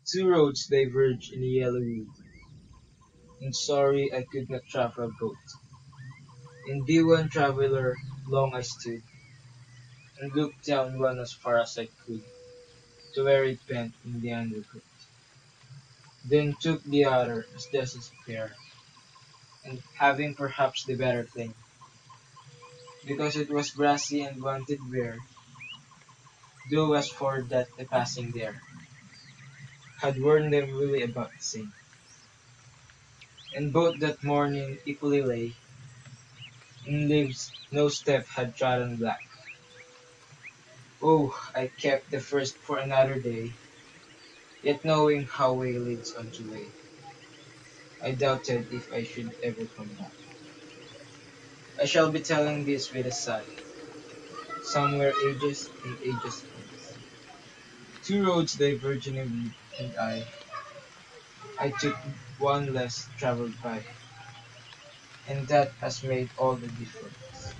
Two roads diverged in the yellow wood, and sorry I could not travel both. In the one traveler long I stood, and looked down one as far as I could, to where it bent in the undergrowth. Then took the other as just as fair, and having perhaps the better claim, because it was grassy and wanted bare, though as for that the passing there had worn them really about the same. And both that morning equally lay in leaves no step had trodden black. Oh, I kept the first for another day, yet knowing how way leads unto way, I doubted if I should ever come back. I shall be telling this with a sigh, somewhere ages and ages hence. Two roads diverging in wood, and I took one less traveled by, and that has made all the difference.